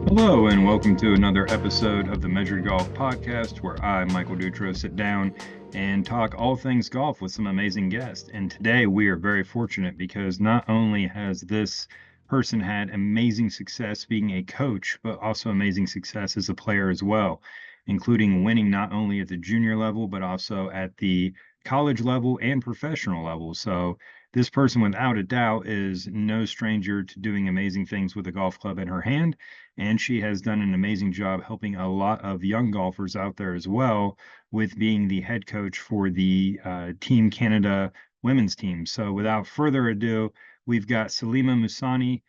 Hello, and welcome to another episode of the Measured Golf Podcast, where I, Michael Dutro, sit down and talk all things golf with some amazing guests. And today we are very fortunate because not only has this person had amazing success being a coach, but also amazing success as a player as well, including winning not only at the junior level, but also at the college level and professional level. So this person, without a doubt, is no stranger to doing amazing things with a golf club in her hand, and she has done an amazing job helping a lot of young golfers out there as well with being the head coach for the Team Canada women's team. So without further ado, we've got Salimah Mussani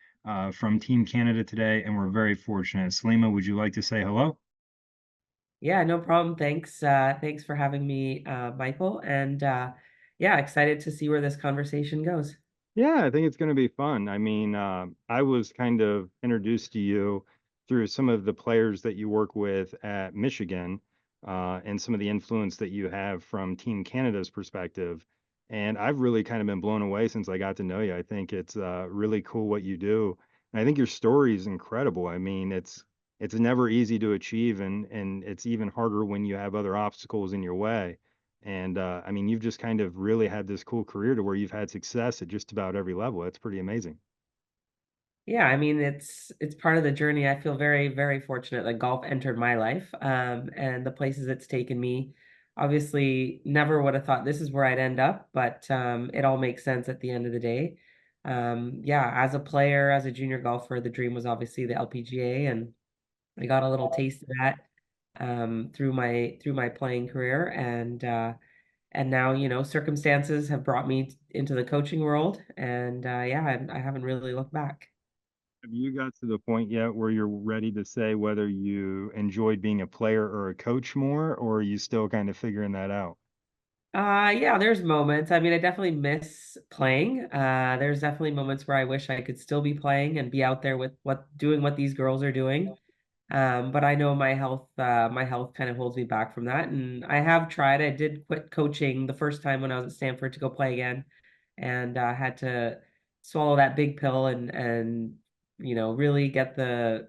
from Team Canada today, and we're very fortunate. Salimah, would you like to say hello? Yeah, no problem. Thanks. Thanks for having me, Michael. And yeah, excited to see where this conversation goes. Yeah, I think it's going to be fun. I mean, I was kind of introduced to you through some of the players that you work with at Michigan, and some of the influence that you have from Team Canada's perspective. And I've really kind of been blown away since I got to know you. I think it's really cool what you do. And I think your story is incredible. I mean, it's never easy to achieve, and it's even harder when you have other obstacles in your way. And I mean, you've just kind of really had this cool career to where you've had success at just about every level. That's pretty amazing. Yeah, I mean it's part of the journey. I feel very, very fortunate that golf entered my life, and the places it's taken me. Obviously, never would have thought this is where I'd end up, but it all makes sense at the end of the day. Yeah, as a player, as a junior golfer, the dream was obviously the LPGA, and I got a little taste of that through my playing career, and now circumstances have brought me into the coaching world, and yeah, I haven't really looked back. Have you got to the point yet where you're ready to say whether you enjoyed being a player or a coach more, or are you still kind of figuring that out? Yeah, there's moments. I mean, I definitely miss playing. There's definitely moments where I wish I could still be playing and be out there with doing what these girls are doing. But I know my health kind of holds me back from that. And I have tried. I did quit coaching the first time when I was at Stanford to go play again, and had to swallow that big pill and really get the.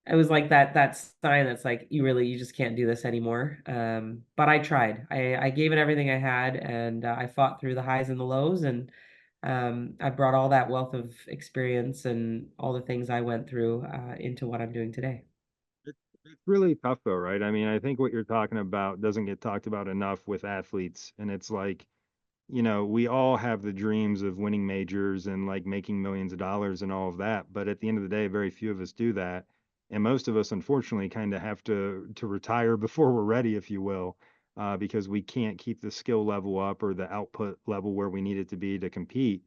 It was like that sign that's like you just can't do this anymore. But I tried. I gave it everything I had, and I fought through the highs and the lows, and I brought all that wealth of experience and all the things I went through into what I'm doing today. It's really tough though, right? I mean, I think what you're talking about doesn't get talked about enough with athletes. And it's like, we all have the dreams of winning majors and like making millions of dollars and all of that. But at the end of the day, very few of us do that. And most of us, unfortunately, kind of have to retire before we're ready, if you will, because we can't keep the skill level up or the output level where we need it to be to compete.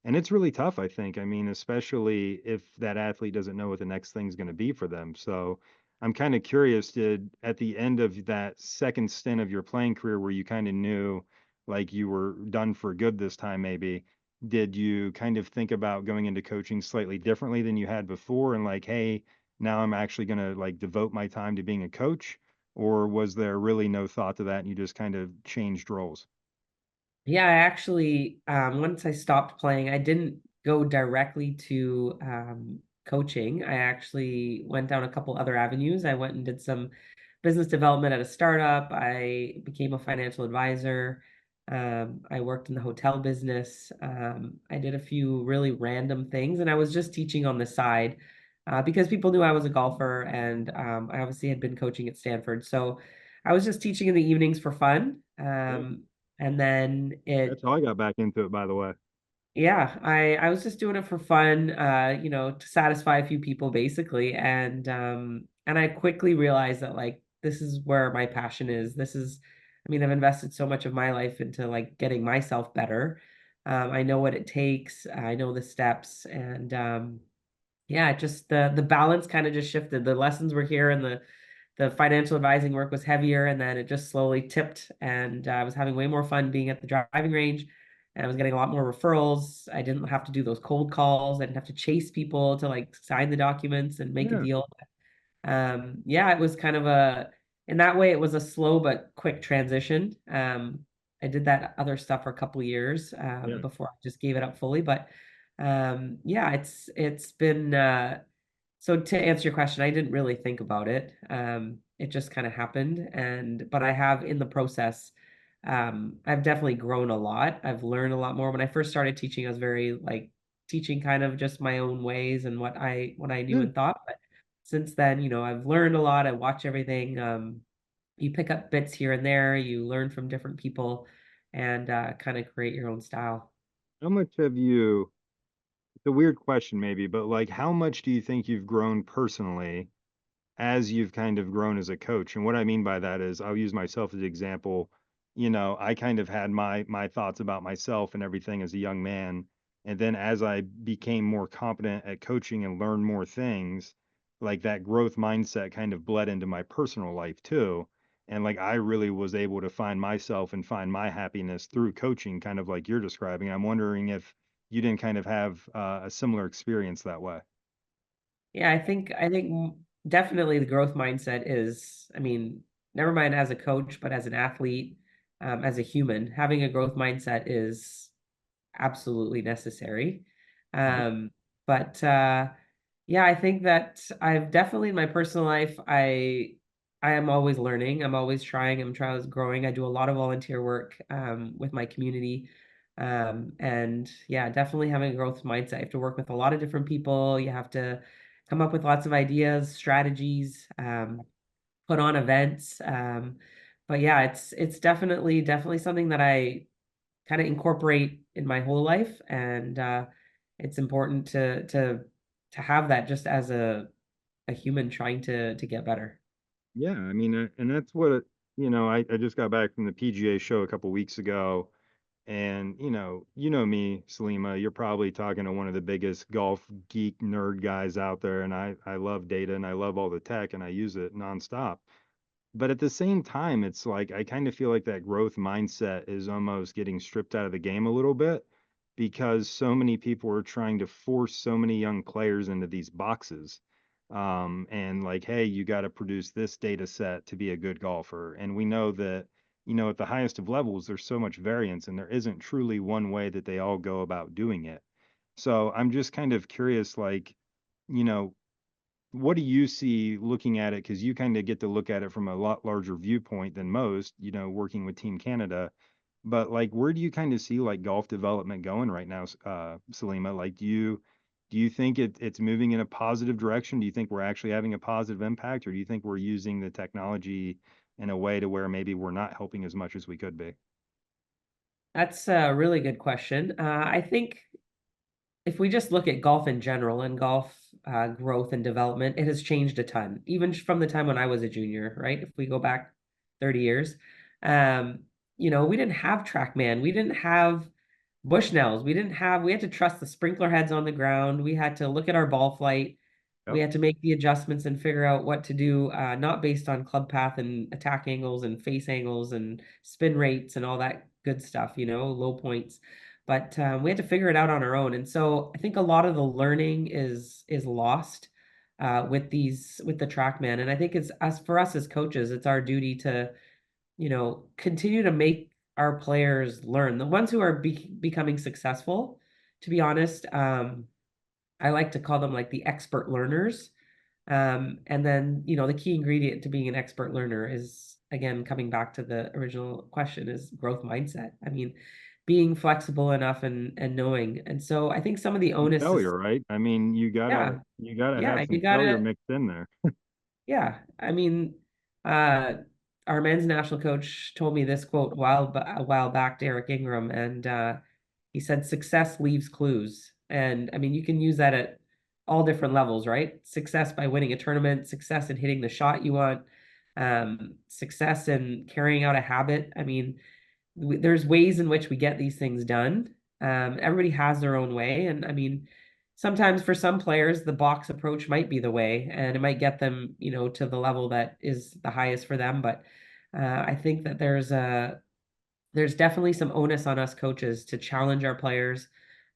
And it's really tough, I think. I mean, especially if that athlete doesn't know what the next thing's going to be for them. So I'm kind of curious, did at the end of that second stint of your playing career where you kind of knew like you were done for good this time, maybe, did you kind of think about going into coaching slightly differently than you had before and like, hey, now I'm actually going to like devote my time to being a coach? Or was there really no thought to that and you just kind of changed roles? Yeah, I actually, once I stopped playing, I didn't go directly to coaching. I actually went down a couple other avenues. I went and did some business development at a startup. I became a financial advisor. I worked in the hotel business. I did a few really random things, and I was just teaching on the side because people knew I was a golfer, and I obviously had been coaching at Stanford. So I was just teaching in the evenings for fun. Yeah. And then That's how I got back into it, by the way. yeah, I was just doing it for fun, to satisfy a few people basically. And I quickly realized that like this is where my passion is. I mean, I've invested so much of my life into like getting myself better. I know what it takes. I know the steps, and yeah, just the balance kind of just shifted. The lessons were here, and the financial advising work was heavier, and then it just slowly tipped, and I was having way more fun being at the driving range, and I was getting a lot more referrals. I didn't have to do those cold calls. I didn't have to chase people to like sign the documents and make a Yeah. deal. Yeah, it was kind of in that way, it was a slow but quick transition. I did that other stuff for a couple of years Yeah. before I just gave it up fully. But yeah, it's been So to answer your question, I didn't really think about it. It just kind of happened, but I have in the process, I've definitely grown a lot. I've learned a lot more. When I first started teaching, I was very like teaching kind of just my own ways and what I knew Yeah. and thought. But since then, I've learned a lot. I watch everything. You pick up bits here and there. You learn from different people, and kind of create your own style. How much have you, it's a weird question maybe, but like how much do you think you've grown personally as you've kind of grown as a coach? And what I mean by that is I'll use myself as an example. I kind of had my thoughts about myself and everything as a young man. And then as I became more competent at coaching and learned more things, like that growth mindset kind of bled into my personal life too. And like I really was able to find myself and find my happiness through coaching, kind of like you're describing. I'm wondering if you didn't kind of have a similar experience that way. Yeah, I think definitely the growth mindset is, I mean, never mind as a coach, but as an athlete, as a human, having a growth mindset is absolutely necessary. Yep. Um, but yeah, I think that I've definitely in my personal life, I am always learning. I'm always trying. I'm trying growing. I do a lot of volunteer work with my community. And yeah, definitely having a growth mindset. You have to work with a lot of different people. You have to come up with lots of ideas, strategies, put on events. But yeah, it's definitely something that I kind of incorporate in my whole life, and it's important to have that just as a human trying to get better. Yeah, I mean, and that's what I just got back from the PGA show a couple weeks ago, and you know me, Salimah, you're probably talking to one of the biggest golf geek nerd guys out there, and I love data and I love all the tech and I use it nonstop. But at the same time, it's like I kind of feel like that growth mindset is almost getting stripped out of the game a little bit because so many people are trying to force so many young players into these boxes. And like, hey, you got to produce this data set to be a good golfer. And we know that, at the highest of levels, there's so much variance and there isn't truly one way that they all go about doing it. So I'm just kind of curious, like, you know, what do you see looking at it? Because you kind of get to look at it from a lot larger viewpoint than most, working with Team Canada. But like, where do you kind of see like golf development going right now, Salimah? Like, do you think it's moving in a positive direction? Do you think we're actually having a positive impact, or do you think we're using the technology in a way to where maybe we're not helping as much as we could be? That's a really good question. I think if we just look at golf in general and golf growth and development, it has changed a ton, even from the time when I was a junior, right? If we go back 30 years, um, we didn't have TrackMan, we didn't have Bushnells, we had to trust the sprinkler heads on the ground. We had to look at our ball flight. We Yep. had to make the adjustments and figure out what to do, not based on club path and attack angles and face angles and spin rates and all that good stuff, low points. But we had to figure it out on our own. And so I think a lot of the learning is lost with the TrackMan. And I think it's as for us as coaches, it's our duty to, continue to make our players learn. The ones who are becoming successful, to be honest, I like to call them like the expert learners. And then, the key ingredient to being an expert learner is, again, coming back to the original question, is growth mindset. I mean, being flexible enough and knowing. And so I think some of the And onus is, failure, right? I mean, you gotta yeah, you gotta have yeah, some you failure gotta, mixed in there. yeah. I mean, uh, our men's national coach told me this quote a while back, Derek Ingram, and he said, "Success leaves clues." And I mean, you can use that at all different levels, right? Success by winning a tournament, success in hitting the shot you want, success in carrying out a habit. I mean, there's ways in which we get these things done. Everybody has their own way, and I mean, sometimes for some players, the box approach might be the way, and it might get them, to the level that is the highest for them. But I think that there's definitely some onus on us coaches to challenge our players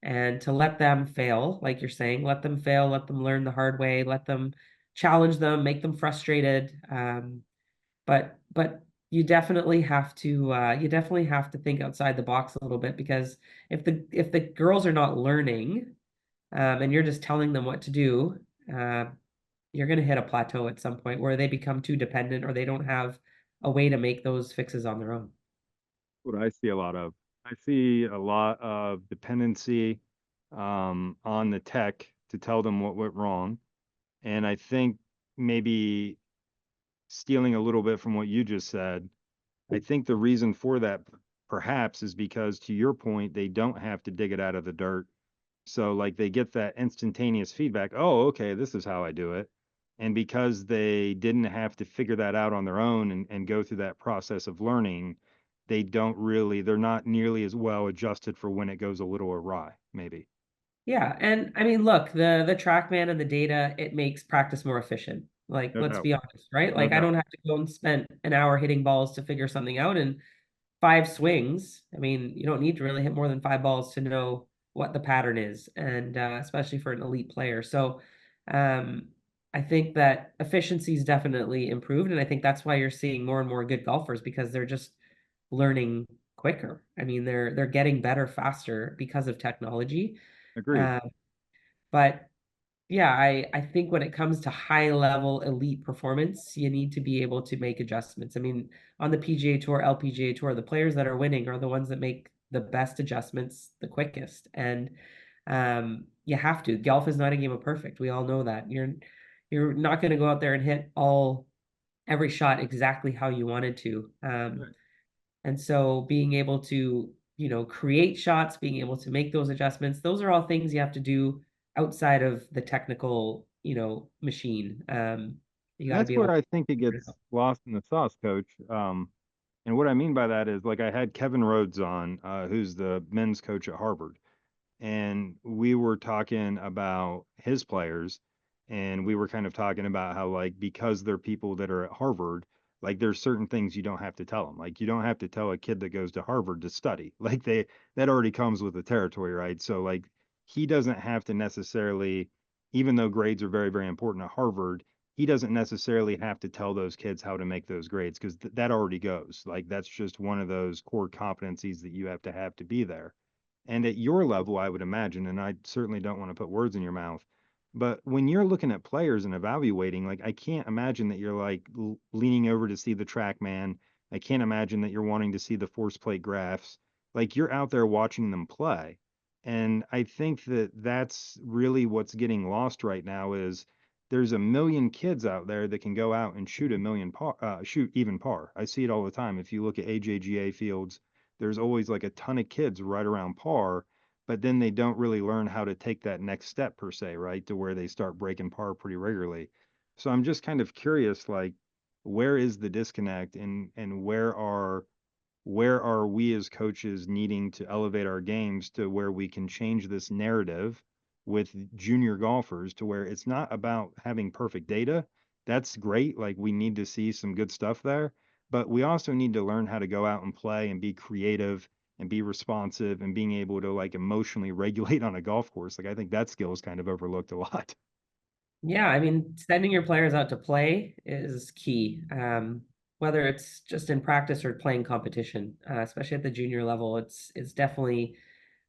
and to let them fail, like you're saying, let them fail, let them learn the hard way, let them challenge them, make them frustrated. But you definitely have to think outside the box a little bit, because if the girls are not learning, and you're just telling them what to do, uh, you're going to hit a plateau at some point where they become too dependent or they don't have a way to make those fixes on their own. What I see a lot of. I see a lot of dependency on the tech to tell them what went wrong. And I think maybe stealing a little bit from what you just said, I think the reason for that perhaps is because, to your point, they don't have to dig it out of the dirt. So, like, they get that instantaneous feedback. Oh, okay, this is how I do it. And because they didn't have to figure that out on their own and go through that process of learning, they're not nearly as well adjusted for when it goes a little awry, maybe. Yeah, and I mean, look, the TrackMan and the data, it makes practice more efficient. Like, No let's doubt. be honest, right? No Like, I doubt. don't have to go and spend an hour hitting balls to figure something out. And five swings, I mean, you don't need to really hit more than five balls to know what the pattern is, and especially for an elite player. So, um, I think that efficiency is definitely improved, and I think that's why you're seeing more and more good golfers because they're just learning quicker. I mean, they're getting better faster because of technology. Agreed. Uh, but yeah, I think when it comes to high level elite performance, you need to be able to make adjustments. I mean, on the PGA Tour, LPGA Tour, the players that are winning are the ones that make the best adjustments the quickest. And you have to. Golf is not a game of perfect. We all know that. You're not going to go out there and hit all every shot exactly how you wanted to. Right. And so being able to, create shots, being able to make those adjustments, those are all things you have to do outside of the technical, machine. You And got to that's be where able to I think it figure it gets out. lost in the sauce, coach. And what I mean by that is, like, I had Kevin Rhodes on, who's the men's coach at Harvard, and we were talking about his players, and we were kind of talking about how, like, because they're people that are at Harvard, like, there's certain things you don't have to tell them. Like, you don't have to tell a kid that goes to Harvard to study. Like, that already comes with the territory, right? So, like, he doesn't have to necessarily, even though grades are very, very important at Harvard, he doesn't necessarily have to tell those kids how to make those grades because that already goes. Like, that's just one of those core competencies that you have to be there. And at your level, I would imagine, and I certainly don't want to put words in your mouth, but when you're looking at players and evaluating, like, I can't imagine that you're like leaning over to see the track man. I can't imagine that you're wanting to see the force plate graphs. Like, you're out there watching them play. And I think that that's really what's getting lost right now is there's a million kids out there that can go out and shoot a million par, shoot even par. I see it all the time. If you look at AJGA fields, there's always like a ton of kids right around par, but then they don't really learn how to take that next step per se, right? To where they start breaking par pretty regularly. So I'm just kind of curious, like, where is the disconnect and where are we as coaches needing to elevate our games to where we can change this narrative with junior golfers to where it's not about having perfect data. That's great. Like, we need to see some good stuff there, but we also need to learn how to go out and play and be creative and be responsive and being able to, like, emotionally regulate on a golf course. Like, I think that skill is kind of overlooked a lot. Yeah, I mean, sending your players out to play is key. Whether it's just in practice or playing competition, especially at the junior level, it's definitely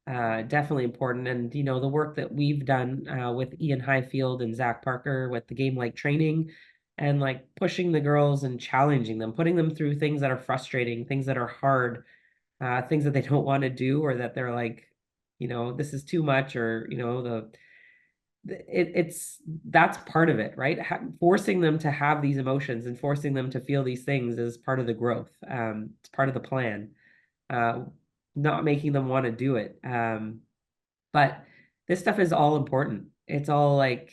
important. And the work that we've done with Ian Highfield and Zach Parker with the game like training and like pushing the girls and challenging them, putting them through things that are frustrating, things that are hard, things that they don't want to do, or that they're like, this is too much, or it's that's part of it, right? Forcing them to have these emotions and forcing them to feel these things is part of the growth. It's part of the plan. Uh, Not making them want to do it. But this stuff is all important. It's all like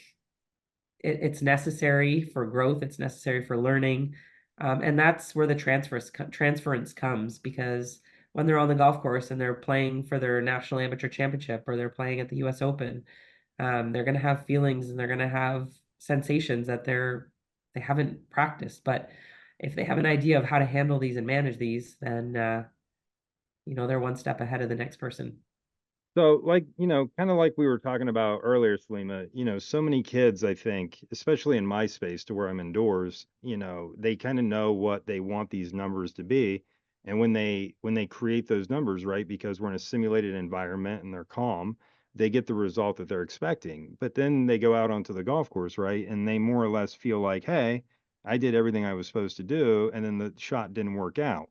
it's necessary for growth. It's necessary for learning, and that's where the transference comes because when they're on the golf course and they're playing for their national amateur championship or they're playing at the U.S. Open, they're going to have feelings and they're going to have sensations that they haven't practiced. But if they have an idea of how to handle these and manage these, then they're one step ahead of the next person. So, like, kind of like we were talking about earlier, Salima, so many kids, I think, especially in my space to where I'm indoors, they kind of know what they want these numbers to be. And when they create those numbers, right, because we're in a simulated environment and they're calm, they get the result that they're expecting. But then they go out onto the golf course, right? And they more or less feel like, hey, I did everything I was supposed to do, and then the shot didn't work out.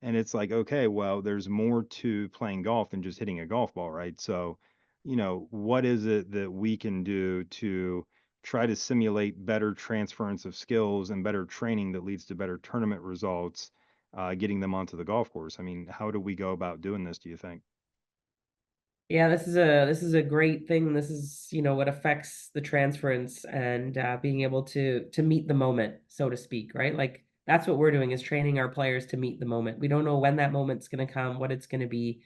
And it's like, okay, well, there's more to playing golf than just hitting a golf ball, right? So, what is it that we can do to try to simulate better transference of skills and better training that leads to better tournament results, getting them onto the golf course? I mean, how do we go about doing this, do you think? Yeah, this is a great thing. This is, what affects the transference and being able to meet the moment, so to speak, right? Like that's what we're doing is training our players to meet the moment. We don't know when that moment's going to come, what it's going to be,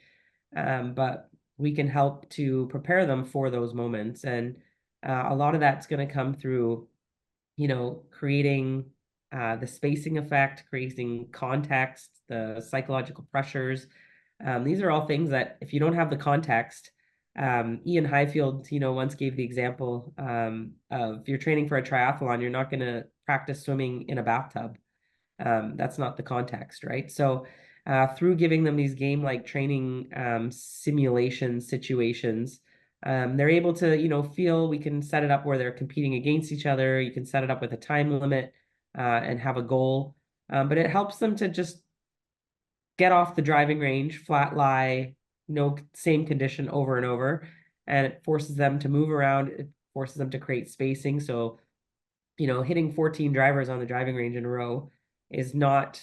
but we can help to prepare them for those moments. And a lot of that's going to come through creating the spacing effect, creating context, the psychological pressures. These are all things that if you don't have the context, Ian Highfield, once gave the example of you're training for a triathlon, you're not going to practice swimming in a bathtub. That's not the context, right? So, through giving them these game-like training simulation situations, they're able to, feel we can set it up where they're competing against each other. You can set it up with a time limit and have a goal, but it helps them to just get off the driving range, flat lie, same condition over and over, and it forces them to move around. It forces them to create spacing. So hitting 14 drivers on the driving range in a row is not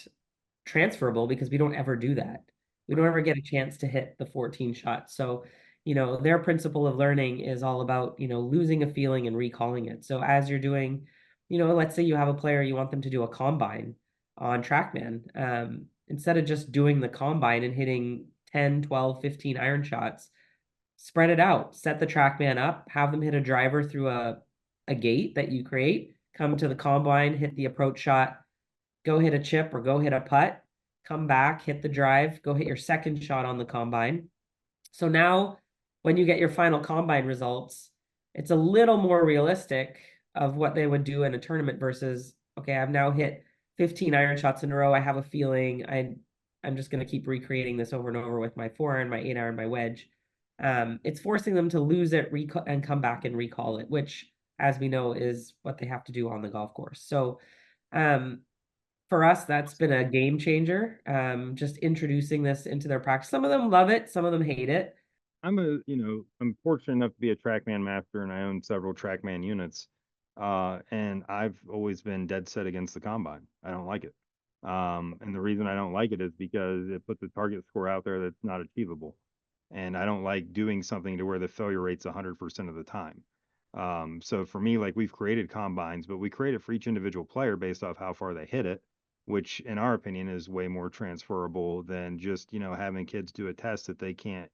transferable because we don't ever do that. We don't ever get a chance to hit the 14 shots. So, their principle of learning is all about, losing a feeling and recalling it. So as you're doing, let's say you have a player, you want them to do a combine on TrackMan. Instead of just doing the combine and hitting 10, 12, 15 iron shots, spread it out, set the TrackMan up, have them hit a driver through a gate that you create, come to the combine, hit the approach shot, go hit a chip or go hit a putt, come back, hit the drive, go hit your second shot on the combine. So now when you get your final combine results, it's a little more realistic of what they would do in a tournament versus, okay, I've now hit 15 iron shots in a row. I have a feeling I'm just going to keep recreating this over and over with my 4 iron, my 8 iron, my wedge. It's forcing them to lose it and come back and recall it, which, as we know, is what they have to do on the golf course. So, um, for us, that's been a game changer. Just introducing this into their practice. Some of them love it, some of them hate it. I'm fortunate enough to be a TrackMan master and I own several TrackMan units. And I've always been dead set against the combine. I don't like it. And the reason I don't like it is because it puts a target score out there that's not achievable. And I don't like doing something to where the failure rate's 100% of the time. So for me, like we've created combines, but we create it for each individual player based off how far they hit it, which in our opinion is way more transferable than just, having kids do a test that they can't,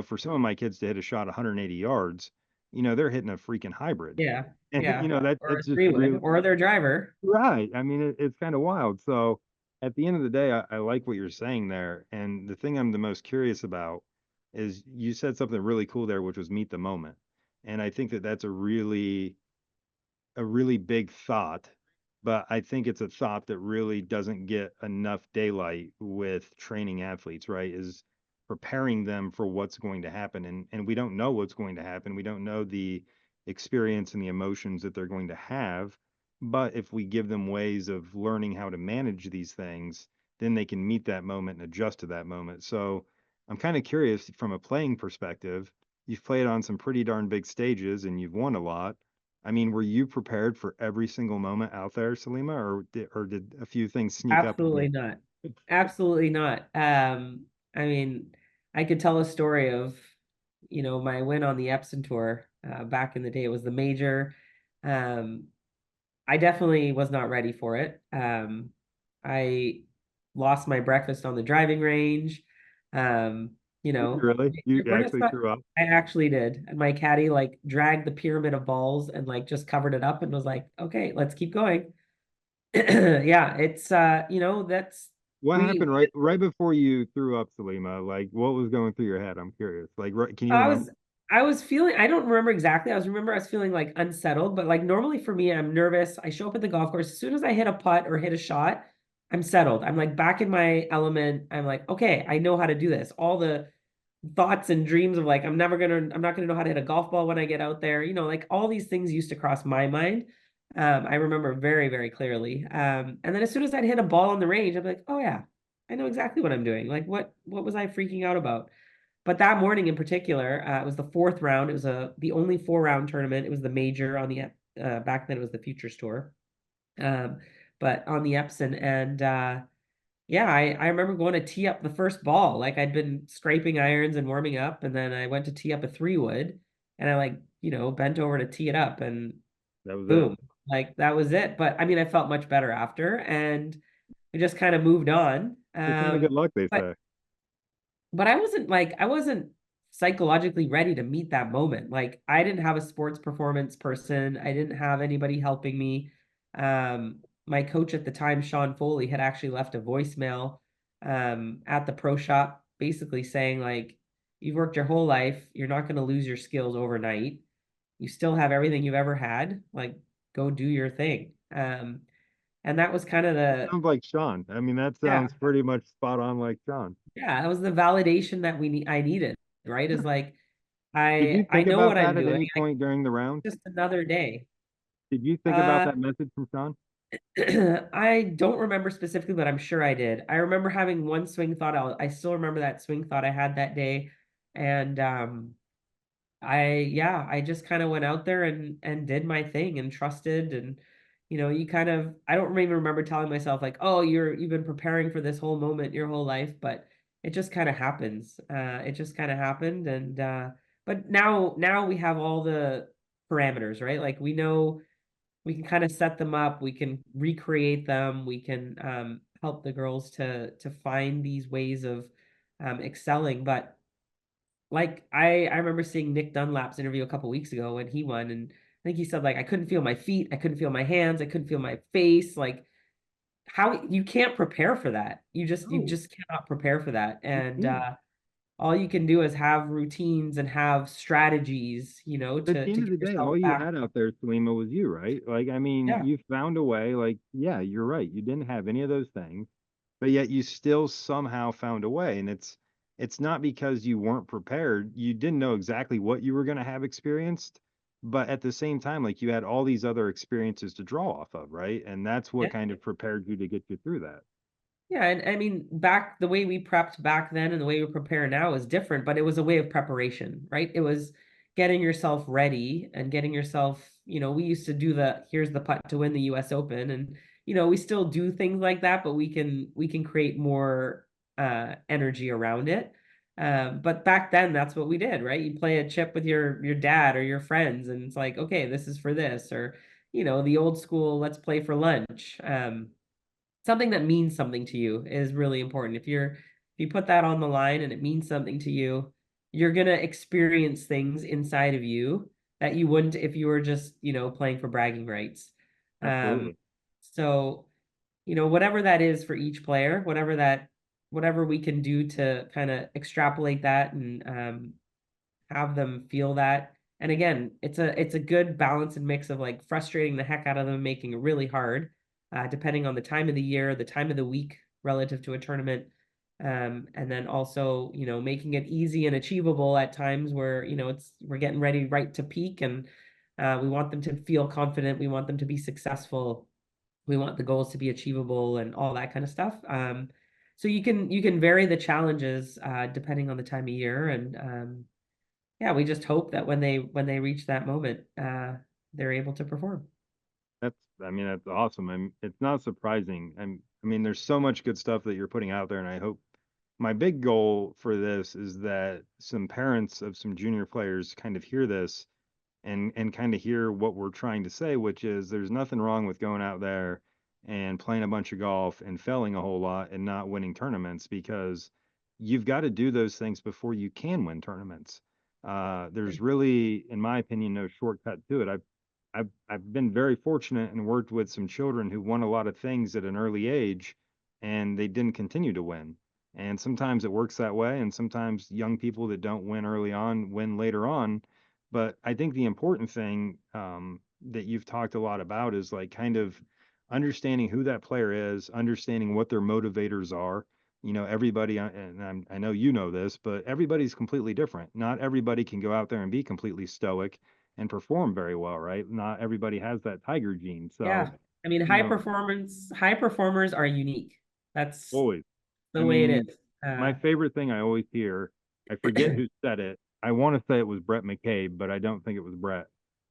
for some of my kids to hit a shot 180 yards, they're hitting a freaking hybrid. Yeah, And, yeah. Or a that's just three wood, really or their driver. right. I mean, it's kind of wild. So at the end of the day, I like what you're saying there. And the thing I'm the most curious about is you said something really cool there, which was meet the moment. And I think that that's a really big thought, but I think it's a thought that really doesn't get enough daylight with training athletes, right? Is preparing them for what's going to happen. And we don't know what's going to happen. We don't know the experience and the emotions that they're going to have. But if we give them ways of learning how to manage these things, then they can meet that moment and adjust to that moment. So I'm kind of curious from a playing perspective. You've played on some pretty darn big stages and you've won a lot. I mean, were you prepared for every single moment out there, Salimah, or did a few things sneak up on Absolutely you? not. Absolutely not. I mean, I could tell a story of, my win on the Epson tour back in the day. It was the major. Um, I definitely was not ready for it. I lost my breakfast on the driving range. Um, Did you really? You we're just actually not, threw up? I actually did. And my caddy like dragged the pyramid of balls and like just covered it up and was like, okay, let's keep going. Yeah, it's that's What we happened right before you threw up, Salimah? Like, what was going through your head? I'm curious. Like, right, can you I remember? was I was feeling I don't remember exactly. I was feeling like unsettled, but like normally for me, I'm nervous. I show up at the golf course. As soon as I hit a putt or hit a shot, I'm settled. I'm like back in my element. I'm like, okay, I know how to do this. All the thoughts and dreams of like I'm not gonna know how to hit a golf ball when I get out there. Like all these things used to cross my mind. I remember very, very clearly. And then as soon as I'd hit a ball on the range, I'd be like, oh yeah, I know exactly what I'm doing. Like what was I freaking out about? But that morning in particular, it was the fourth round. It was the only 4 round tournament. It was the major on the back then it was the Futures Tour. Um, but on the Epson and yeah, I remember going to tee up the first ball. Like I'd been scraping irons and warming up, and then I went to tee up a 3 wood, and I like, bent over to tee it up, and That was it. boom, like that was it. But I mean, I felt much better after, and we just kind of moved on. It's a sign of good luck, they But say. I wasn't psychologically ready to meet that moment. Like I didn't have a sports performance person. I didn't have anybody helping me. My coach at the time, Sean Foley, had actually left a voicemail at the pro shop, basically saying like, you've worked your whole life. You're not going to lose your skills overnight. You still have everything you've ever had. Like, go do your thing. And that was kind of Sounds like Sean. I mean, that yeah, sounds pretty much spot on like Sean. yeah, that was the validation that I needed, right? Is like, Did you I think know about what I'm that at doing. any point during the round? Just another day. Did you think about Uh, that message from Sean? I don't remember specifically, but I'm sure I did. I remember having one swing thought. I still remember that swing thought I had that day, and yeah, I just kind of went out there and did my thing and trusted and you kind of I don't even remember telling myself like, "Oh, you've been preparing for this whole moment your whole life," but it just kind of happens. It just kind of happened and but now we have all the parameters, right? Like we know we can kind of set them up, we can recreate them, we can help the girls to find these ways of excelling, but like I remember seeing Nick Dunlap's interview a couple weeks ago when he won, and I think he said like I couldn't feel my feet, I couldn't feel my hands, I couldn't feel my face. Like how you can't prepare for that. You No, just cannot prepare for that. you And can't. all you can do is have routines and have strategies, But at the to end of get the day, yourself all you back. had out there, Salimah, was you, right? Like, I mean, Yeah. you found a way. Like, yeah, you're right. You didn't have any of those things, but yet you still somehow found a way. And it's not because you weren't prepared. You didn't know exactly what you were going to have experienced, but at the same time, like you had all these other experiences to draw off of, right? And that's what Yeah. kind of prepared you to get you through that. Yeah, and I mean, back the way we prepped back then and the way we prepare now is different, but it was a way of preparation, right? It was getting yourself ready and getting yourself, we used to do the here's the putt to win the US Open and we still do things like that, but we can create more energy around it. But back then that's what we did, right? You play a chip with your dad or your friends and it's like, okay, this is for this or the old school let's play for lunch. Something that means something to you is really important. If you put that on the line and it means something to you, you're gonna experience things inside of you that you wouldn't if you were just, playing for bragging rights. Um, Absolutely. so, whatever that is for each player, whatever we can do to kind of extrapolate that and have them feel that. And again, it's a good balance and mix of like frustrating the heck out of them, making it really hard, depending on the time of the year, the time of the week relative to a tournament. And then also, making it easy and achievable at times where, we're getting ready right to peak and we want them to feel confident. We want them to be successful. We want the goals to be achievable and all that kind of stuff. So you can vary the challenges depending on the time of year and yeah, we just hope that when they reach that moment, they're able to perform. That's, I mean, that's awesome. It's not surprising. I mean, there's so much good stuff that you're putting out there, and I hope my big goal for this is that some parents of some junior players kind of hear this and kind of hear what we're trying to say, which is there's nothing wrong with going out there and playing a bunch of golf and failing a whole lot and not winning tournaments because you've got to do those things before you can win tournaments. There's really, in my opinion, no shortcut to it. I've been very fortunate and worked with some children who won a lot of things at an early age and they didn't continue to win. And sometimes it works that way, and sometimes young people that don't win early on win later on. But I think the important thing that you've talked a lot about is like kind of understanding who that player is, understanding what their motivators are. everybody, and I know you know this, but everybody's completely different. Not everybody can go out there and be completely stoic and perform very well, right? Not everybody has that tiger gene. So, Yeah. I mean, you know, high performers are unique. That's always. I the way it mean, is. my favorite thing I always hear, I forget who said it. I want to say it was Brett McCabe, but I don't think it was Brett.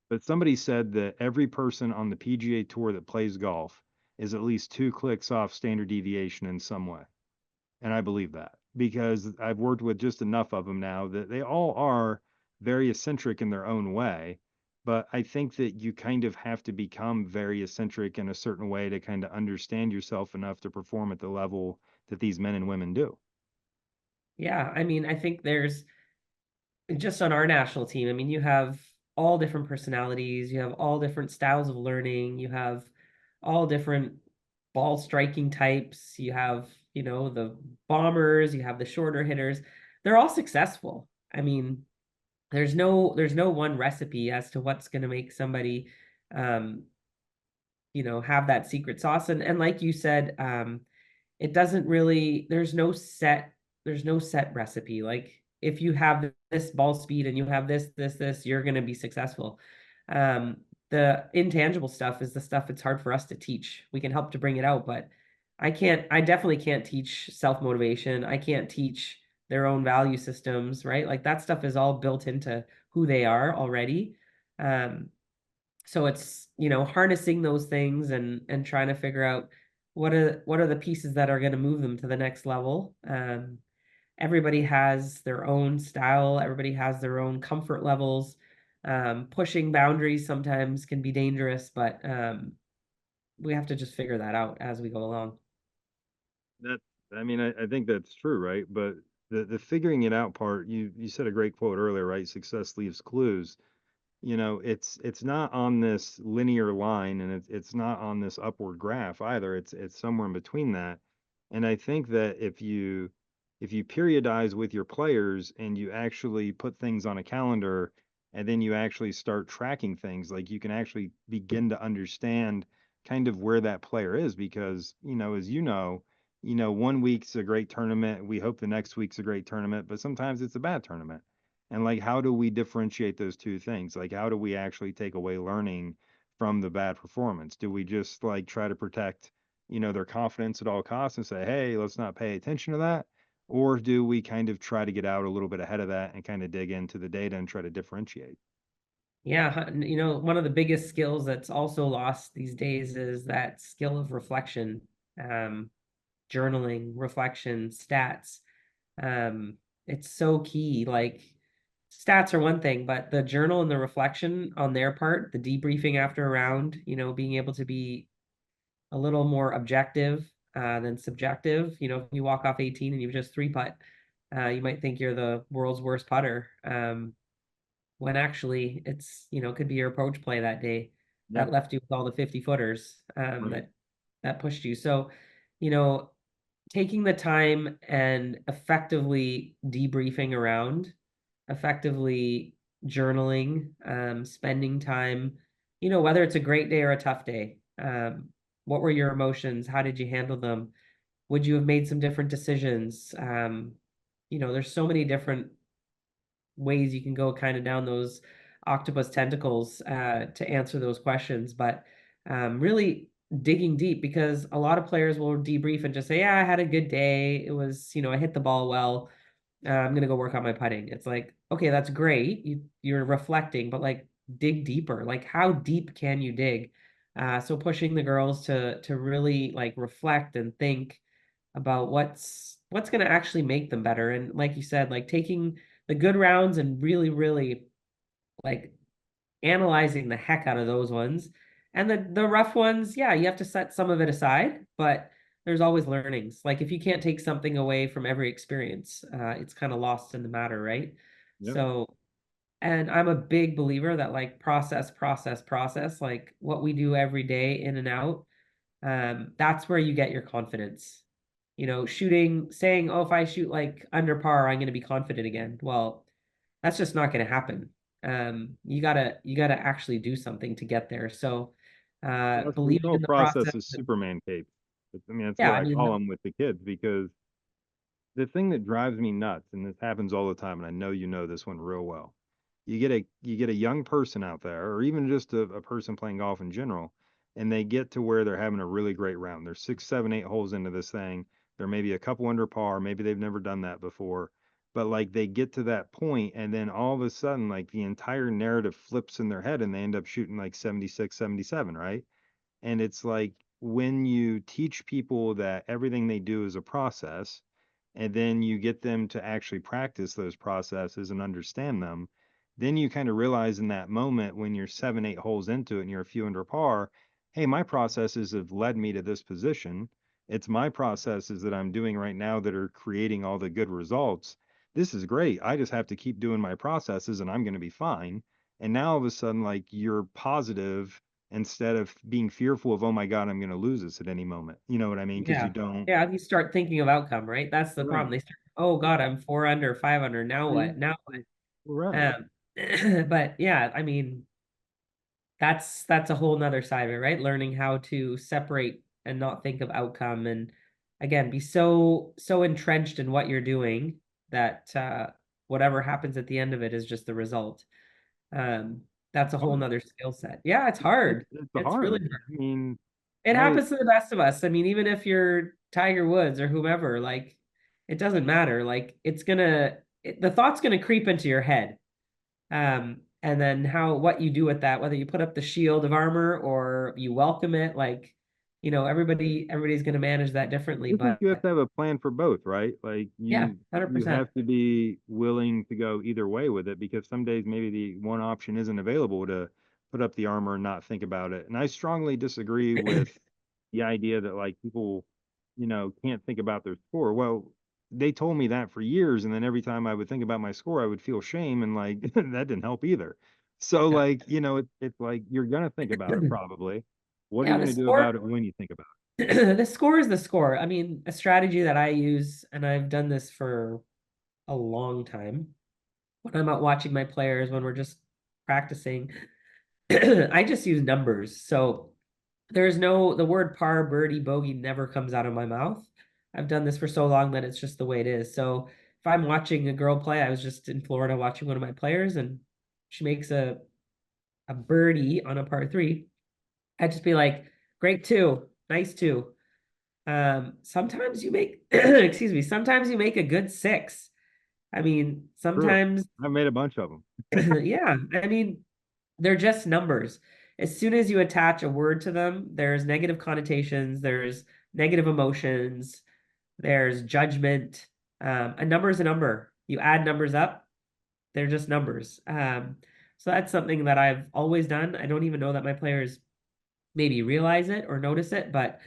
But somebody said that every person on the PGA Tour that plays golf is at least 2 clicks off standard deviation in some way. And I believe that because I've worked with just enough of them now that they all are very eccentric in their own way. But I think that you kind of have to become very eccentric in a certain way to kind of understand yourself enough to perform at the level that these men and women do. Yeah, I mean, I think there's just on our national team, I mean, you have all different personalities, you have all different styles of learning, you have all different ball striking types, you have, the bombers, you have the shorter hitters. They're all successful. I mean, there's no one recipe as to what's going to make somebody um, have that secret sauce. And like you said, it doesn't really there's no set recipe. Like if you have this ball speed and you have this, you're going to be successful. um the intangible stuff is the stuff it's hard for us to teach. We can help to bring it out, but I definitely can't teach self motivation. I can't teach their own value systems, right? Like that stuff is all built into who they are already. um so it's harnessing those things and trying to figure out what are the pieces that are going to move them to the next level. Everybody has their own style, everybody has their own comfort levels. Pushing boundaries sometimes can be dangerous, but we have to just figure that out as we go along. That I mean, I think that's true, right? But the figuring it out part, you said a great quote earlier, right? Success leaves clues. It's not on this linear line, and it's not on this upward graph either. It's somewhere in between that. And I think that if you periodize with your players and you actually put things on a calendar and then you actually start tracking things, like you can actually begin to understand kind of where that player is because, as one week's a great tournament. We hope the next week's a great tournament, but sometimes it's a bad tournament. And like, how do we differentiate those two things? Like, how do we actually take away learning from the bad performance? Do we just like try to protect, their confidence at all costs and say, hey, let's not pay attention to that? Or do we kind of try to get out a little bit ahead of that and kind of dig into the data and try to differentiate? Yeah, one of the biggest skills that's also lost these days is that skill of reflection. um, Journaling, reflection, stats. Um, it's so key. Like stats are one thing, but the journal and the reflection on their part, the debriefing after a round, being able to be a little more objective than subjective. If you walk off 18 and you've just three putt, you might think you're the world's worst putter. When actually could be your approach play that day Yeah, that left you with all the 50 footers right. that pushed you. So, you know, taking the time and effectively debriefing around, effectively journaling, spending time, whether it's a great day or a tough day. What were your emotions? How did you handle them? Would you have made some different decisions? There's so many different ways you can go kind of down those octopus tentacles to answer those questions, but really digging deep because a lot of players will debrief and just say, "Yeah, I had a good day. It was, I hit the ball well. I'm gonna go work on my putting." It's like, okay, that's great. You're reflecting, but like dig deeper. Like, how deep can you dig? So pushing the girls to really like reflect and think about what's going to actually make them better. And like you said, like taking the good rounds and really, really like analyzing the heck out of those ones. And the rough ones, yeah, you have to set some of it aside, but there's always learnings. Like if you can't take something away from every experience, it's kind of lost in the matter, right? Yeah. So, and I'm a big believer that like process, process, process, like what we do every day in and out, that's where you get your confidence. Saying, "Oh, if I shoot like under par, I'm going to be confident again." Well, that's just not going to happen. You gotta actually do something to get there. So, We believing call in the process. processes Superman capes. I mean, that's Yeah, what I I mean, call them with the kids because the thing that drives me nuts, and this happens all the time, and I know you know this one real well. You get a young person out there, or even just a person playing golf in general, and they get to where they're having a really great round. They're six, seven, 8 holes into this thing. They're maybe a couple under par, maybe they've never done that before. But like they get to that point, and then all of a sudden, like the entire narrative flips in their head and they end up shooting like 76, 77, right? And it's like when you teach people that everything they do is a process, and then you get them to actually practice those processes and understand them, then you kind of realize in that moment when you're 7, 8 holes into it and you're a few under par, hey, my processes have led me to this position. It's my processes that I'm doing right now that are creating all the good results. This is great. I just have to keep doing my processes and I'm going to be fine. And now all of a sudden, like you're positive instead of being fearful of, oh my God, I'm going to lose this at any moment. You know what I mean? Because you Yeah. don't. Yeah, you start thinking of outcome, right? That's the Right. problem. They start, oh God, I'm 4 under, 5 under. Now See? what? Now what? Right. Um, but yeah, I mean, that's a whole nother side of it, right? Learning how to separate and not think of outcome, and again, be so entrenched in what you're doing that whatever happens at the end of it is just the result. Um, that's a whole Hard. nother skill set. Yeah, it's It's, hard. it's It's really hard. hard. I mean, It I happens to the best of us. I mean, even if you're Tiger Woods or whomever, like it doesn't matter. Like the thought's gonna creep into your head. And then what you do with that, whether you put up the shield of armor or you welcome it, like, everybody's gonna manage that differently. I think But you have to have a plan for both, right? Like yeah, you 100%. have to be willing to go either way with it because some days maybe the one option isn't available to put up the armor and not think about it. And I strongly disagree with the idea that like people, can't think about their score. Well, they told me that for years, and then every time I would think about my score, I would feel shame, and like that didn't help either. So Yeah. like, it's like you're gonna think about it probably. What are you Yeah, the gonna do about it score when you think about the score is the score. I mean, a strategy that I use, and I've done this for a long time, when I'm out watching my players, when we're just practicing, I just use numbers. So the word par, birdie, bogey never comes out of my mouth. I've done this for so long that it's just the way it is. So if I'm watching a girl play, I was just in Florida watching one of my players and she makes a birdie on a par three. I'd just be like, great two, nice two. Sometimes you make, excuse me, sometimes you make a good six. I mean, it? True. sometimes, I've made a bunch of them. yeah, I mean, they're just numbers. As soon as you attach a word to them, there's negative connotations, there's negative emotions, there's judgment. A number is a number. You add numbers up, they're just numbers. So that's something that I've always done. I don't even know that my players maybe realize it or notice it, but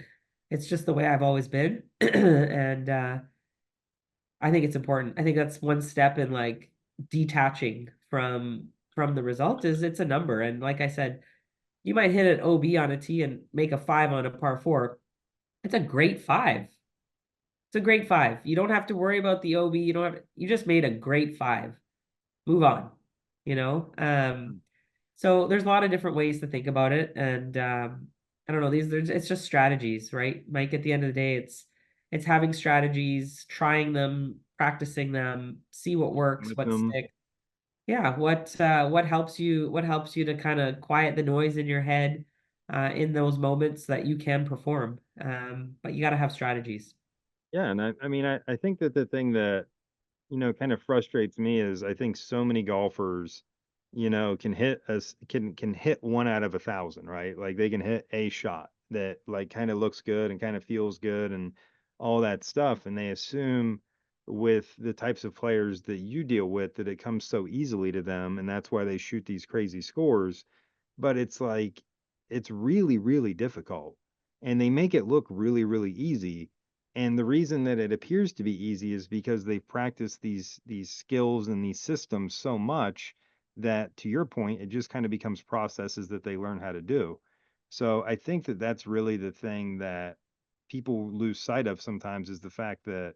it's just the way I've always been. And I think it's important. I think that's one step in like detaching from the result is it's a number. And like I said, you might hit an OB on a tee and make a five on a par four. It's a great five. It's a great five. You don't have to worry about the OB. You just made a great five. Move on, you know? So there's a lot of different ways to think about it. And I don't know, it's just strategies, right? Mike, at the end of the day, it's having strategies, trying them, practicing them, see what works, With what them. sticks. Yeah, what helps you to kind of quiet the noise in your head in those moments that you can perform. But you got to have strategies. Yeah, and I mean I think that the thing that kind of frustrates me is I think so many golfers, can hit one out of 1,000, right? Like they can hit a shot that like kind of looks good and kind of feels good and all that stuff, and they assume with the types of players that you deal with that it comes so easily to them, and that's why they shoot these crazy scores. But it's like it's really, really difficult, and they make it look really, really easy. And the reason that it appears to be easy is because they've practiced these skills and these systems so much that, to your point, it just kind of becomes processes that they learn how to do. So I think that that's really the thing that people lose sight of sometimes is the fact that,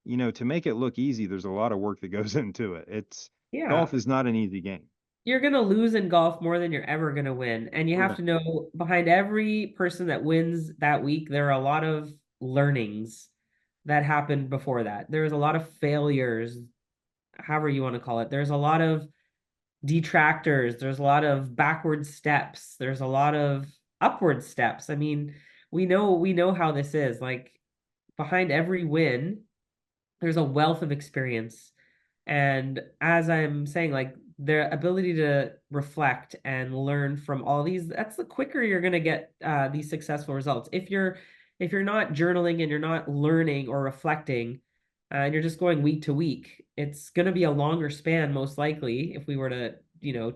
to make it look easy, there's a lot of work that goes into it. Golf Yeah, is not an easy game. you're gonna lose in golf more than you're ever gonna win, and you have Correct. to know behind every person that wins that week, there are a lot of learnings. that happened before that. There was a lot of failures, however you want to call it. There's a lot of detractors, there's a lot of backward steps, there's a lot of upward steps. I mean, we know how this is. Like behind every win, there's a wealth of experience. And as I'm saying, like their ability to reflect and learn from all these, that's the quicker you're going to get these successful results. If you're not journaling and you're not learning or reflecting, and you're just going week to week, it's going to be a longer span, most likely, if we were to,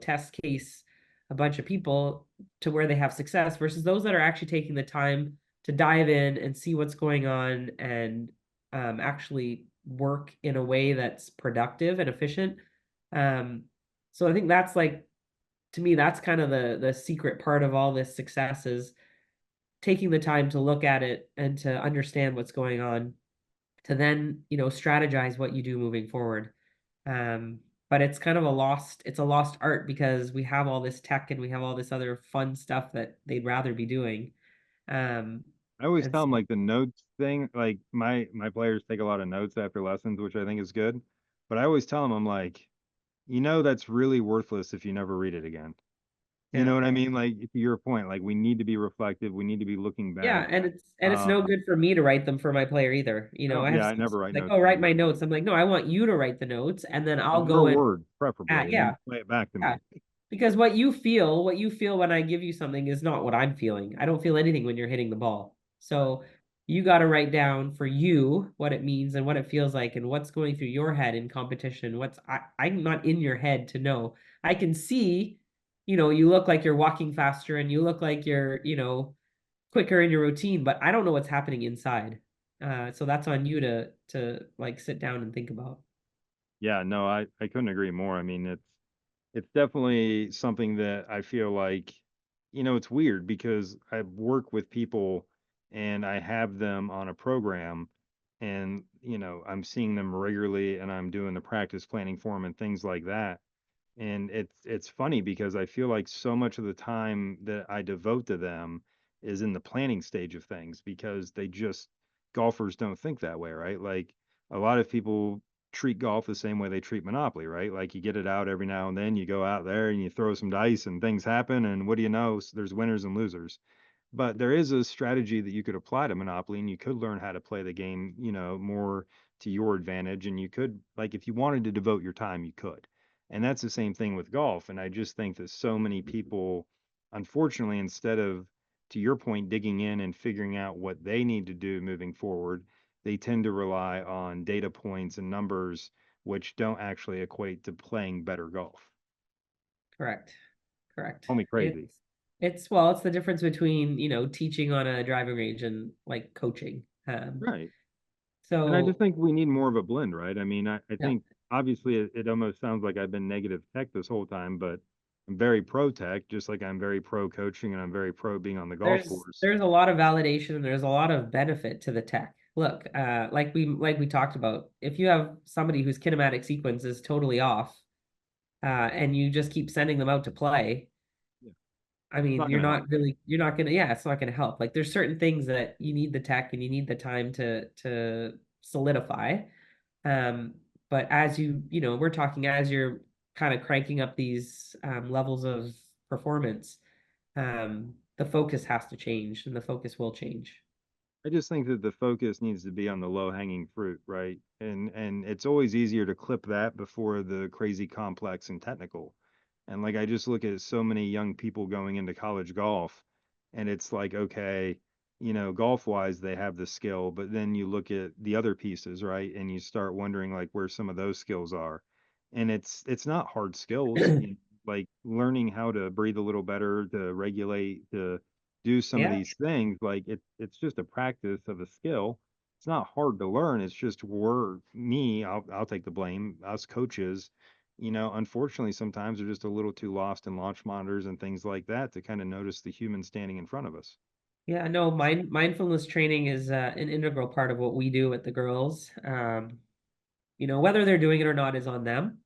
test case a bunch of people to where they have success versus those that are actually taking the time to dive in and see what's going on and actually work in a way that's productive and efficient. Um, so I think that's like, to me, that's kind of the secret part of all this success is taking the time to look at it and to understand what's going on, to then, strategize what you do moving forward. Um, but it's a lost art because we have all this tech and we have all this other fun stuff that they'd rather be doing. Um, I always and tell so, them like the notes thing, like my players take a lot of notes after lessons, which I think is good. But I always tell them, I'm like, that's really worthless if you never read it again. You know yeah. what I mean? Like to your point, like we need to be reflective, we need to be looking Yeah, back. and it's no good for me to write them for my player either. I don't, I have yeah, I some never write like, notes oh, for write my anybody. notes. I'm like, no, I want you to write the notes, and then I'll In your go and words, preferably, and yeah, then play it back to yeah. me. Because what you feel when I give you something is not what I'm feeling. I don't feel anything when you're hitting the ball. Right. So you got to write down for you what it means and what it feels like and what's going through your head in competition. I'm not in your head to know. I can see, you look like you're walking faster and you look like you're, quicker in your routine, but I don't know what's happening inside. So that's on you to like sit down and think about. Yeah, no, I couldn't agree more. I mean, it's definitely something that I feel like, it's weird because I work with people and I have them on a program and, I'm seeing them regularly and I'm doing the practice planning for them and things like that. And it's funny because I feel like so much of the time that I devote to them is in the planning stage of things because golfers don't think that way, right? Like a lot of people treat golf the same way they treat Monopoly, right? Like you get it out every now and then, you go out there and you throw some dice and things happen, and what do you know? There's winners and losers. But there is a strategy that you could apply to Monopoly, and you could learn how to play the game, more to your advantage. And you could, like, if you wanted to devote your time, you could. And that's the same thing with golf. And I just think that so many people, unfortunately, instead of, to your point, digging in and figuring out what they need to do moving forward, they tend to rely on data points and numbers, which don't actually equate to playing better golf. Correct. Correct. Call me crazy. It's the difference between, teaching on a driving range and like coaching. Right. And I just So think we need more of a blend, right? I mean, I yeah, think obviously it almost sounds like I've been negative tech this whole time, but I'm very pro tech, just like I'm very pro coaching and I'm very pro being on the golf there's course. there's a lot of validation and there's a lot of benefit to the tech. Look, like we talked about, if you have somebody whose kinematic sequence is totally off, and you just keep sending them out to play, Yeah, I it's mean, not going to help. you're not gonna, yeah, it's not gonna help. Like there's certain things that you need the tech and you need the time to solidify. Um, but we're talking as you're kind of cranking up these levels of performance, the focus has to change and the focus will change. I just think that the focus needs to be on the low hanging fruit, right? And it's always easier to clip that before the crazy complex and technical. And like I just look at so many young people going into college golf and it's like, okay, golf wise they have the skill, but then you look at the other pieces, right? And you start wondering like where some of those skills are. And it's not hard skills, like learning how to breathe a little better, to regulate, to do some of Yeah. these things, like it's just a practice of a skill. It's not hard to learn. It's just I'll take the blame. Us coaches, unfortunately sometimes are just a little too lost in launch monitors and things like that to kind of notice the human standing in front of us. Yeah, no, mindfulness training is an integral part of what we do with the girls. Whether they're doing it or not is on them.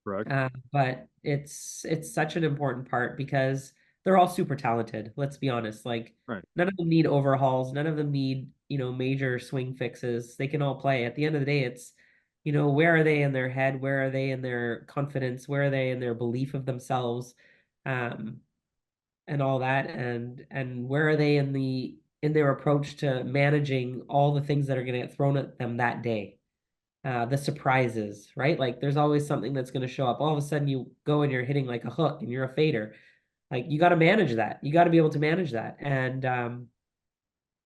Correct? But it's such an important part because they're all super talented. Let's be honest. Like Right. none of them need overhauls. None of them need, major swing fixes. They can all play. At the end of the day, it's, where are they in their head? Where are they in their confidence? Where are they in their belief of themselves? Um, and all that, and where are they in their approach to managing all the things that are going to get thrown at them that day, the surprises, right? Like there's always something that's going to show up. All of a sudden you go and you're hitting like a hook and you're a fader. Like you got to manage that. You got to be able to manage that. And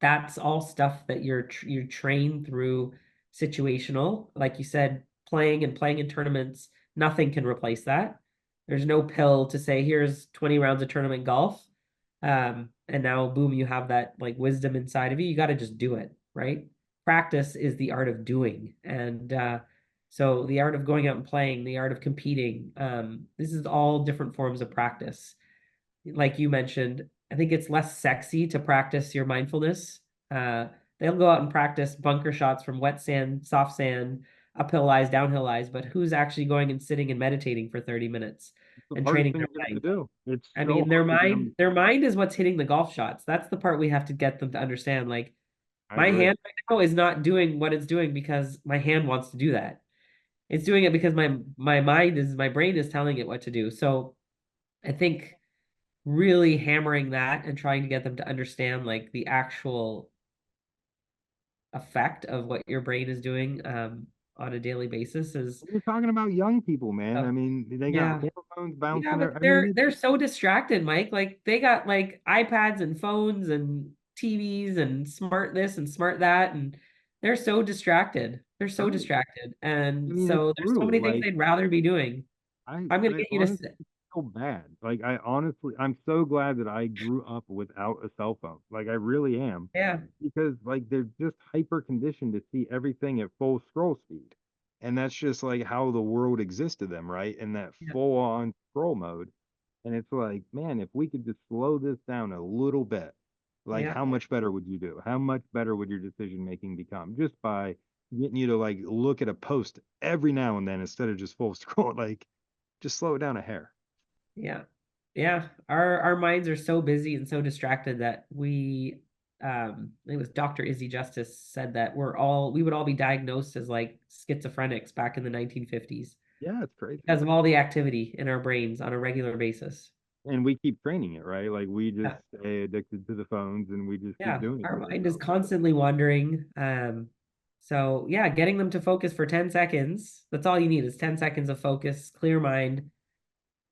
that's all stuff that you train through situational. Like you said, playing in tournaments, nothing can replace that. There's no pill to say, here's 20 rounds of tournament golf. And now boom, you have that like wisdom inside of you. You got to just do it, right? Practice is the art of doing. And so the art of going out and playing, the art of competing, this is all different forms of practice. Like you mentioned, I think it's less sexy to practice your mindfulness. Uh, they'll go out and practice bunker shots from wet sand, soft sand, uphill lies, downhill lies, but who's actually going and sitting and meditating for 30 minutes It's the and hardest training thing their to get them mind? to do. It's I so mean, hard to get them. their mind is what's hitting the golf shots. That's the part we have to get them to understand. Like I my agree. hand right now is not doing what it's doing because my hand wants to do that. It's doing it because my brain is telling it what to do. So I think really hammering that and trying to get them to understand like the actual effect of what your brain is doing on a daily basis is You're talking about young people, man. uh, I mean, they got yeah. hormones Yeah, bouncing. but I mean, they're so distracted, Mike. Like they got like iPads and phones and TVs and smart this and smart that, and they're so distracted. They're so right. distracted. I And mean, it's so there's so brutal. many things Like, they'd rather be doing. I'm gonna I get you to honestly sit. feel bad. Like, I honestly, I'm so glad that I grew up without a cell phone. Like, I really am, Yeah, because like they're just hyper conditioned to see everything at full scroll speed, and that's just like how the world exists to them, right? In that yeah, full on scroll mode. And it's like, man, if we could just slow this down a little bit, like yeah, how much better would you do? How much better would your decision making become just by getting you to like look at a post every now and then instead of just full scroll? Like, just slow it down a hair. yeah. Yeah. Our minds are so busy and so distracted that it was Dr. Izzy Justice said that we would all be diagnosed as like schizophrenics back in the 1950s. Yeah, it's crazy. Because of all the activity in our brains on a regular basis. And we keep training it, right? Like we just Yeah. stay addicted to the phones and we just keep Yeah. doing it Our to mind is ourselves. constantly wandering. So yeah, getting them to focus for 10 seconds. That's all you need is 10 seconds of focus, clear mind,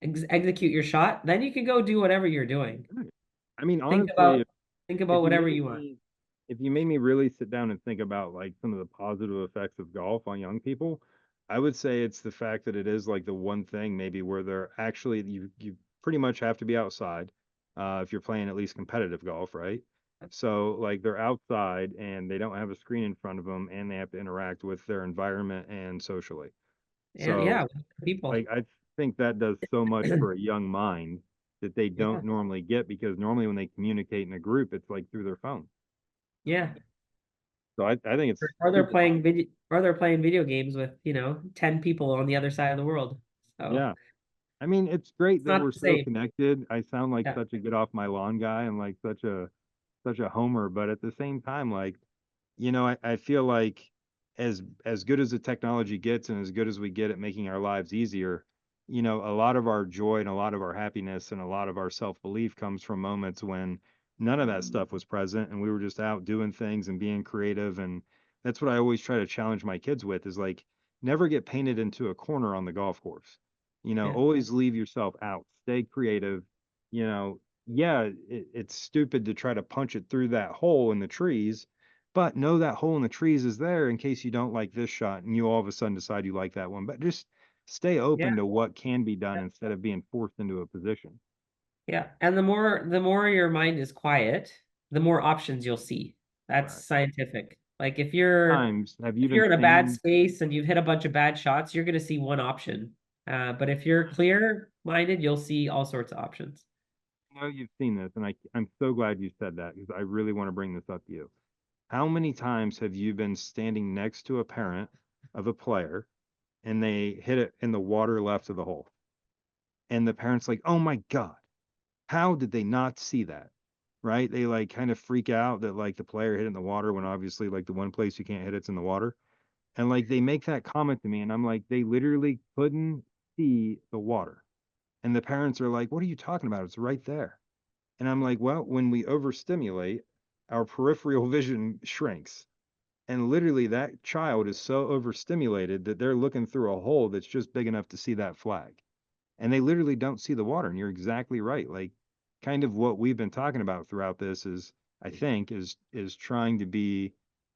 execute your shot. Then you can go do whatever you're doing. Right. I mean, Think honestly, about think if about you whatever made you want. me if you made me really sit down and think about like some of the positive effects of golf on young people, I would say it's the fact that it is like the one thing maybe where they're actually you pretty much have to be outside if you're playing at least competitive golf, right? So like they're outside and they don't have a screen in front of them and they have to interact with their environment and socially. And So yeah, with people. like I think that does so much for a young mind that they Yeah. don't normally get, because normally when they communicate in a group, it's like through their phone. Yeah. So I think it's Or they're super playing positive. video games with, 10 people on the other side of the world. So Yeah. I mean, it's great it's that not we're the so same. connected. I sound like Yeah. such a get off my lawn guy and like such a homer, but at the same time, like, I feel like as good as the technology gets and as good as we get at making our lives easier, a lot of our joy and a lot of our happiness and a lot of our self-belief comes from moments when none of that stuff was present and we were just out doing things and being creative. And that's what I always try to challenge my kids with, is like never get painted into a corner on the golf course. Yeah. Always leave yourself out. Stay creative. Yeah, it's stupid to try to punch it through that hole in the trees, but know that hole in the trees is there in case you don't like this shot and you all of a sudden decide you like that one. But just stay Yeah. open to what can be done instead of being forced into a position. Yeah. And the more your mind is quiet, the more options you'll see. That's Right. scientific. Like if you're Times have you if been you're in a bad seeing? space and you've hit a bunch of bad shots, you're gonna see one option. But if you're clear minded, you'll see all sorts of options. I know you've seen this, and I'm so glad you said that because I really want to bring this up to you. How many times have you been standing next to a parent of a player and they hit it in the water left of the hole? And the parent's like, "Oh my God, how did they not see that?" right? They like kind of freak out that like the player hit it in the water when obviously like the one place you can't hit it's in the water. And like they make that comment to me and I'm like, they literally couldn't see the water. And the parents are like, what are you talking about? It's right there. And I'm like, well, when we overstimulate, our peripheral vision shrinks. And literally that child is so overstimulated that they're looking through a hole that's just big enough to see that flag. And they literally don't see the water. And you're exactly right. Like kind of what we've been talking about throughout this is, I think, is trying to be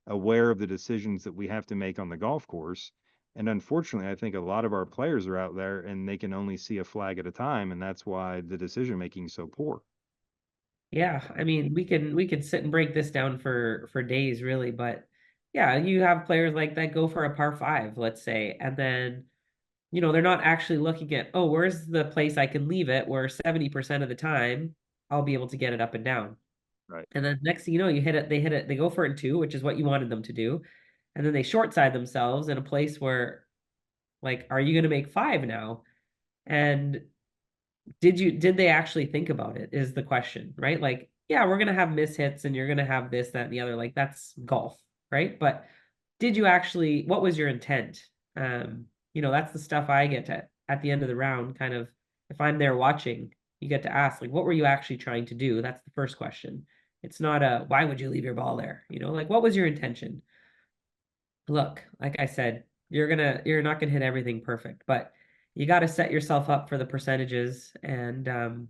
aware of the decisions that we have to make on the golf course. And unfortunately, I think a lot of our players are out there and they can only see a flag at a time, and that's why the decision making is so poor. Yeah, I mean, we can sit and break this down for days really, but yeah, you have players like that go for a par five, let's say, and then they're not actually looking at, oh, where's the place I can leave it where 70% of the time I'll be able to get it up and down. Right. And then next thing you know, hit it, they go for it in two, which is what you wanted them to do. And then they short side themselves in a place where, like, are you going to make five now? And did they actually think about it is the question, right? Like, yeah, we're gonna have miss hits and you're gonna have this, that, and the other. Like that's golf, right? But did you actually, what was your intent? That's the stuff I get to at the end of the round, kind of if I'm there watching, you get to ask, like, what were you actually trying to do? That's the first question. It's not a why would you leave your ball there? Like what was your intention? Look, like I said, you're not gonna hit everything perfect, but you got to set yourself up for the percentages and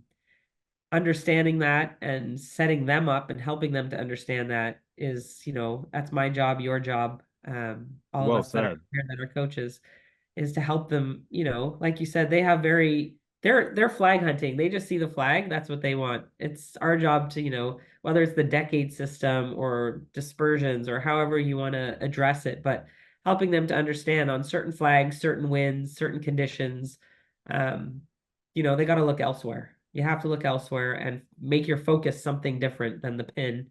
understanding that and setting them up and helping them to understand that is, that's my job, your job, all of Well us that are said. here that are coaches, is to help them, like you said, they have they're flag hunting. They just see the flag, that's what they want. It's our job to, whether it's the decade system or dispersions or however you want to address it, but helping them to understand on certain flags, certain winds, certain conditions, um, they got to look elsewhere. You have to look elsewhere and make your focus something different than the pin,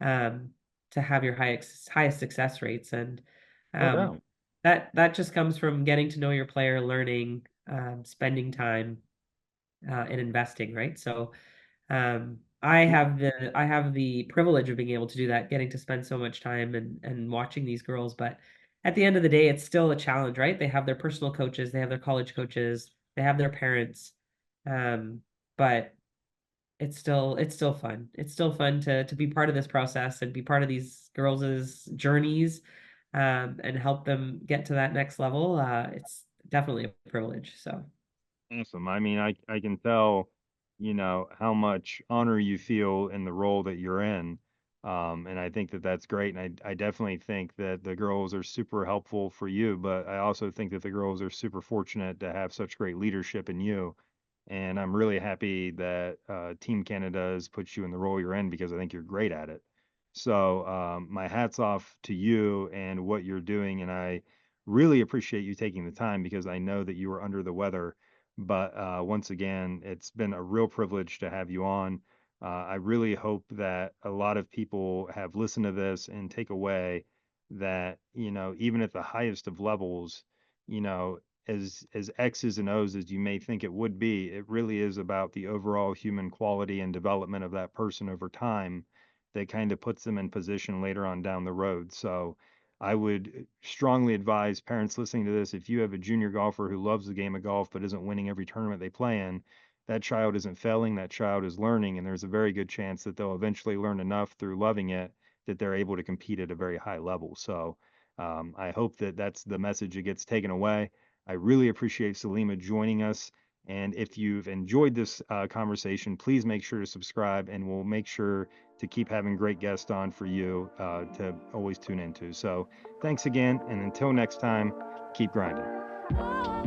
um, to have your highest success rates. And No um, doubt. that just comes from getting to know your player, learning, spending time, and investing, right? So I have the privilege of being able to do that, getting to spend so much time and watching these girls. But at the end of the day, it's still a challenge, right? They have their personal coaches, they have their college coaches, they have their parents, um, but it's still fun. It's still fun to be part of this process and be part of these girls' journeys, and help them get to that next level. It's definitely a privilege. So Awesome. I mean, I can tell, how much honor you feel in the role that you're in. And I think that that's great. And I definitely think that the girls are super helpful for you, but I also think that the girls are super fortunate to have such great leadership in you. And I'm really happy that Team Canada has put you in the role you're in because I think you're great at it. So my hat's off to you and what you're doing. And I really appreciate you taking the time because I know that you were under the weather, but once again, it's been a real privilege to have you on. I really hope that a lot of people have listened to this and take away that, even at the highest of levels, you know, as X's and O's as you may think it would be, it really is about the overall human quality and development of that person over time that kind of puts them in position later on down the road. So I would strongly advise parents listening to this, if you have a junior golfer who loves the game of golf but isn't winning every tournament they play in, that child isn't failing, that child is learning, and there's a very good chance that they'll eventually learn enough through loving it that they're able to compete at a very high level. So I hope that that's the message that gets taken away. I really appreciate Salimah joining us. And if you've enjoyed this conversation, please make sure to subscribe, and we'll make sure to keep having great guests on for you to always tune into. So thanks again. And until next time, keep grinding.